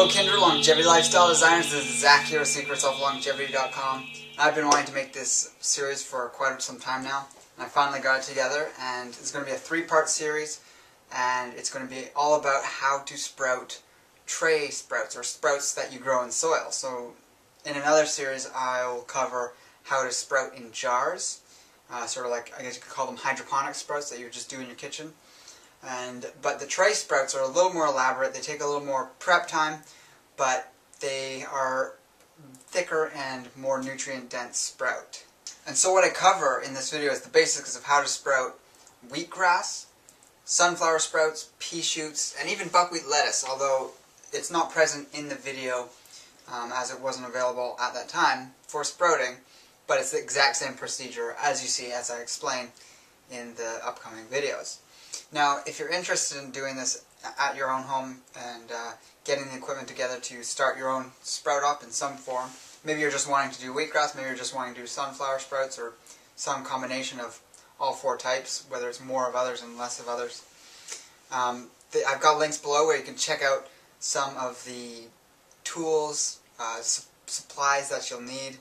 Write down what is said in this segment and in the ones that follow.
Hello Kinder Longevity Lifestyle Designers, this is Zach here with secretsoflongevity.com. I've been wanting to make this series for quite some time now, and I finally got it together, and it's going to be a three-part series, and it's going to be all about how to sprout tray sprouts, or sprouts that you grow in soil. So in another series I'll cover how to sprout in jars, sort of like, I guess you could call them hydroponic sprouts that you would just do in your kitchen. But the tray sprouts are a little more elaborate. They take a little more prep time, but they are thicker and more nutrient-dense sprout. And so what I cover in this video is the basics of how to sprout wheatgrass, sunflower sprouts, pea shoots, and even buckwheat lettuce, although it's not present in the video as it wasn't available at that time for sprouting, but it's the exact same procedure as you see as I explain in the upcoming videos. Now, if you're interested in doing this at your own home and getting the equipment together to start your own sprout up in some form, maybe you're just wanting to do wheatgrass, maybe you're just wanting to do sunflower sprouts, or some combination of all four types, whether it's more of others and less of others. I've got links below where you can check out some of the tools, supplies that you'll need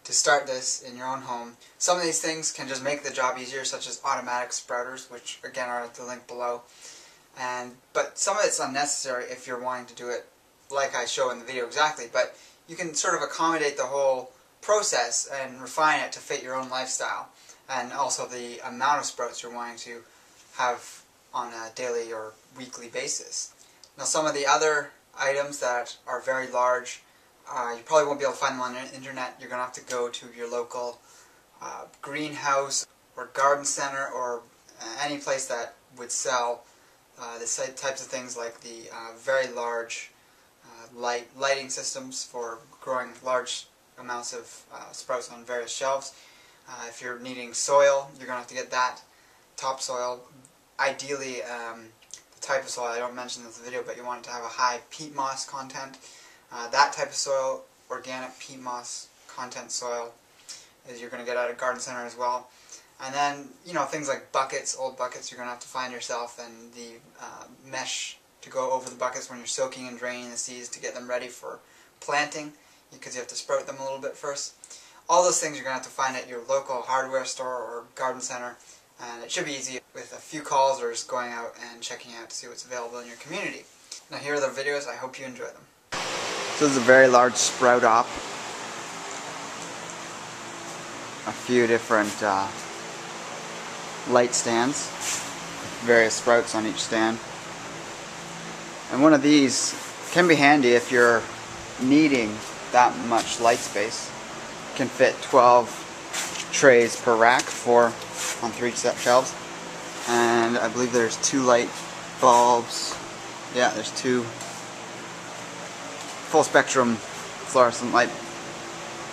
to start this in your own home. Some of these things can just make the job easier, such as automatic sprouters, which again are at the link below. But some of it's unnecessary if you're wanting to do it like I show in the video exactly, but you can sort of accommodate the whole process and refine it to fit your own lifestyle, and also the amount of sprouts you're wanting to have on a daily or weekly basis. Now, some of the other items that are very large, you probably won't be able to find them on the internet. You're going to have to go to your local greenhouse or garden center, or any place that would sell the types of things, like the very large lighting systems for growing large amounts of sprouts on various shelves. If you're needing soil, you're going to have to get that topsoil. Ideally, the type of soil, I don't mention this in the video, but you want it to have a high peat moss content. That type of soil, organic peat moss content soil, is you're going to get at a garden center as well. And then, you know, things like buckets, old buckets, you're going to have to find yourself, and the mesh to go over the buckets when you're soaking and draining the seeds to get them ready for planting, because you have to sprout them a little bit first. All those things you're going to have to find at your local hardware store or garden center, and it should be easy with a few calls or just going out and checking out to see what's available in your community. Now, here are the videos. I hope you enjoy them. So this is a very large sprout op. A few different light stands, various sprouts on each stand. And one of these can be handy if you're needing that much light space. It can fit 12 trays per rack, 4 on 3 shelves. And I believe there's 2 light bulbs. Yeah, there's 2 full spectrum fluorescent light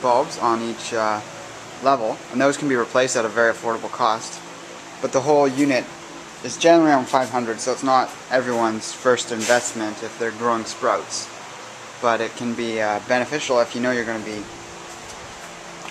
bulbs on each level, and those can be replaced at a very affordable cost. But the whole unit is generally around $500, so it's not everyone's first investment if they're growing sprouts. But it can be beneficial if you know you're going to be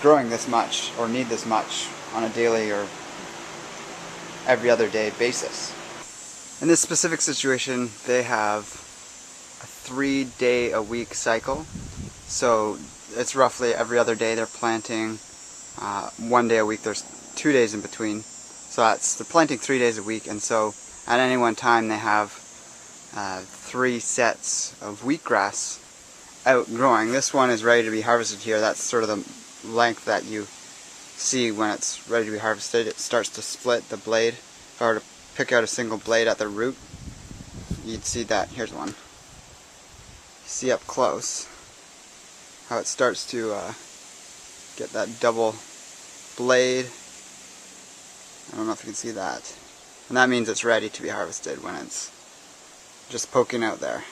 growing this much or need this much on a daily or every other day basis. In this specific situation, they have a 3-day-a-week cycle, so it's roughly every other day they're planting. 1 day a week, there's 2 days in between, so they're planting 3 days a week, and so at any one time they have 3 sets of wheatgrass out growing. This one is ready to be harvested here. That's sort of the length that you see when it's ready to be harvested. It starts to split the blade. If I were to pick out a single blade at the root, you'd see that. Here's one. You see up close how it starts to get that double blade. I don't know if you can see that. And that means it's ready to be harvested when it's just poking out there.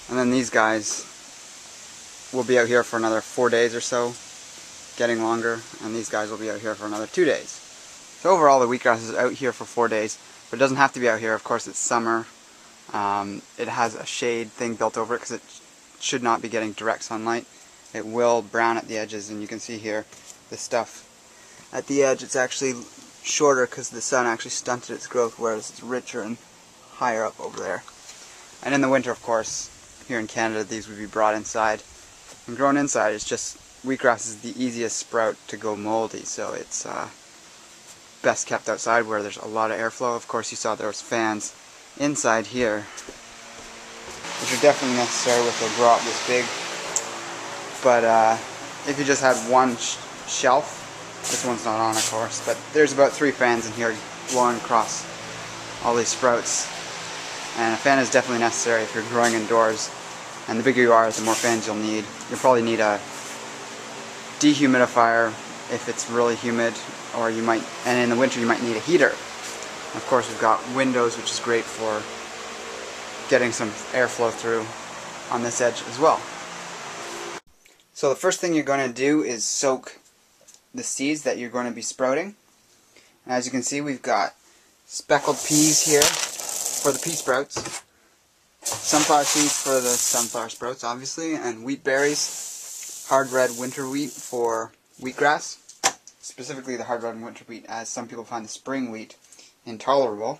And then these guys will be out here for another 4 days or so, getting longer, and these guys will be out here for another 2 days. So overall the wheatgrass is out here for 4 days, but it doesn't have to be out here. Of course, it's summer. It has a shade thing built over it because it should not be getting direct sunlight. It will brown at the edges, and you can see here the stuff at the edge. It's actually shorter because the sun actually stunted its growth, whereas it's richer and higher up over there. And in the winter, of course, here in Canada these would be brought inside and grown inside. It's just wheatgrass is the easiest sprout to go moldy, so it's best kept outside where there's a lot of airflow. Of course, you saw there was fans inside here, which are definitely necessary with a grow up this big. But if you just had one shelf, this one's not on, of course, but there's about 3 fans in here blowing across all these sprouts. And a fan is definitely necessary if you're growing indoors. And the bigger you are, the more fans you'll need. You'll probably need a dehumidifier if it's really humid, or you might, and in the winter you might need a heater. Of course, we've got windows, which is great for getting some airflow through on this edge as well. So the first thing you're going to do is soak the seeds that you're going to be sprouting. And as you can see, we've got speckled peas here for the pea sprouts, sunflower seeds for the sunflower sprouts, obviously, and wheat berries, hard red winter wheat for wheatgrass, specifically the hard red winter wheat, as some people find the spring wheat intolerable.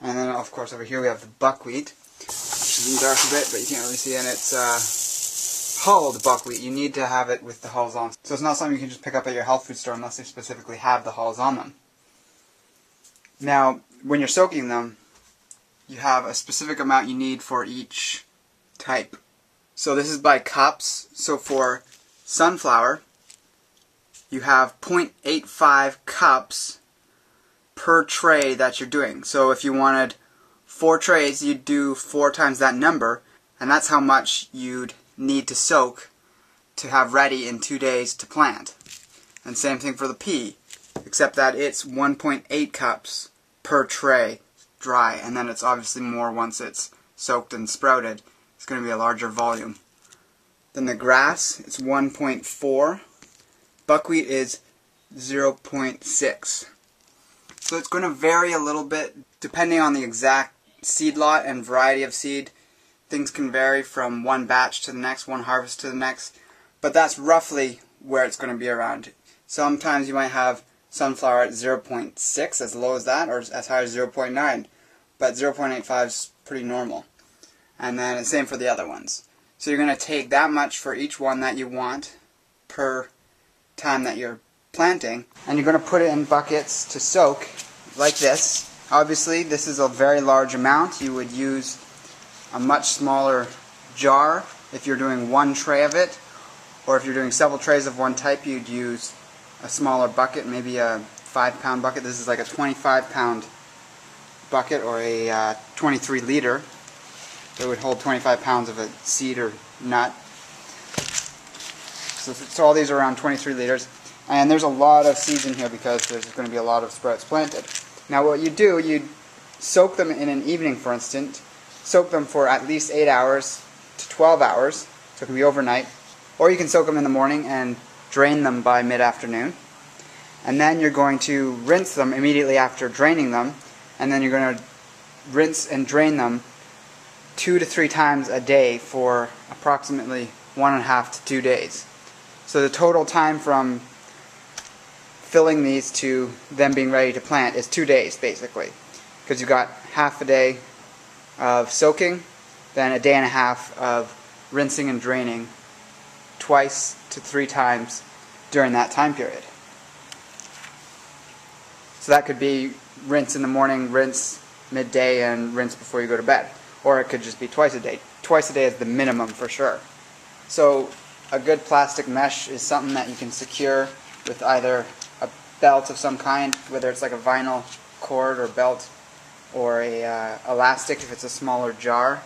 And then, of course, over here we have the buckwheat, which is in the dark a bit, but you can't really see it. And it's hulled buckwheat. You need to have it with the hulls on. So it's not something you can just pick up at your health food store unless they specifically have the hulls on them. Now, when you're soaking them, you have a specific amount you need for each type. So this is by cups. So for sunflower, you have 0.85 cups per tray that you're doing. So if you wanted 4 trays, you'd do 4 times that number, and that's how much you'd need to soak to have ready in 2 days to plant. And same thing for the pea, except that it's 1.8 cups per tray dry, and then it's obviously more once it's soaked and sprouted. It's going to be a larger volume. Then the grass, it's 1.4. Buckwheat is 0.6. So it's going to vary a little bit depending on the exact seed lot and variety of seed. Things can vary from one batch to the next, one harvest to the next, but that's roughly where it's going to be around. Sometimes you might have sunflower at 0.6, as low as that, or as high as 0.9, but 0.85 is pretty normal. And then the same for the other ones. So you're going to take that much for each one that you want per time that you're planting, and you're going to put it in buckets to soak like this. Obviously, this is a very large amount. You would use a much smaller jar if you're doing 1 tray of it, or if you're doing several trays of one type, you'd use a smaller bucket, maybe a 5-pound bucket. This is like a 25-pound bucket, or a 23 liter. It would hold 25 pounds of a seed or nut. So all these are around 23 liters. And there's a lot of seeds in here because there's going to be a lot of sprouts planted. Now what you do, you soak them in an evening, for instance. Soak them for at least 8 hours to 12 hours, so it can be overnight. Or you can soak them in the morning and drain them by mid-afternoon. And then you're going to rinse them immediately after draining them. And then you're going to rinse and drain them 2 to 3 times a day for approximately 1.5 to 2 days. So the total time from filling these to them being ready to plant is 2 days, basically. Because you've got half a day of soaking, then a day and a half of rinsing and draining 2 to 3 times during that time period. So that could be rinse in the morning, rinse midday, and rinse before you go to bed. Or it could just be twice a day. Twice a day is the minimum for sure. So a good plastic mesh is something that you can secure with either a belt of some kind, whether it's like a vinyl cord or belt, or a elastic if it's a smaller jar.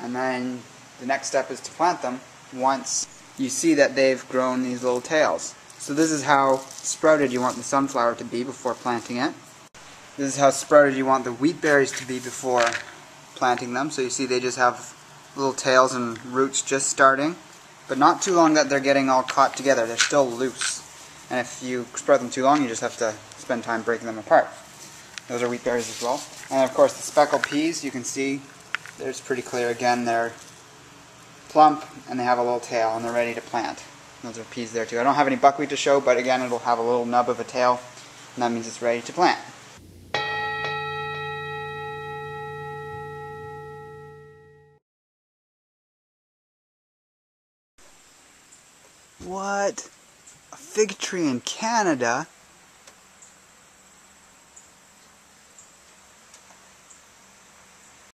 And then the next step is to plant them once you see that they've grown these little tails. So this is how sprouted you want the sunflower to be before planting it. This is how sprouted you want the wheat berries to be before planting them. So you see they just have little tails and roots just starting, but not too long that they're getting all caught together. They're still loose. And if you sprout them too long, you just have to spend time breaking them apart. Those are wheat berries as well. And of course the speckled peas, you can see there's pretty clear again. They're plump and they have a little tail and they're ready to plant. Those are peas there too. I don't have any buckwheat to show, but again it'll have a little nub of a tail, and that means it's ready to plant. What? A fig tree in Canada?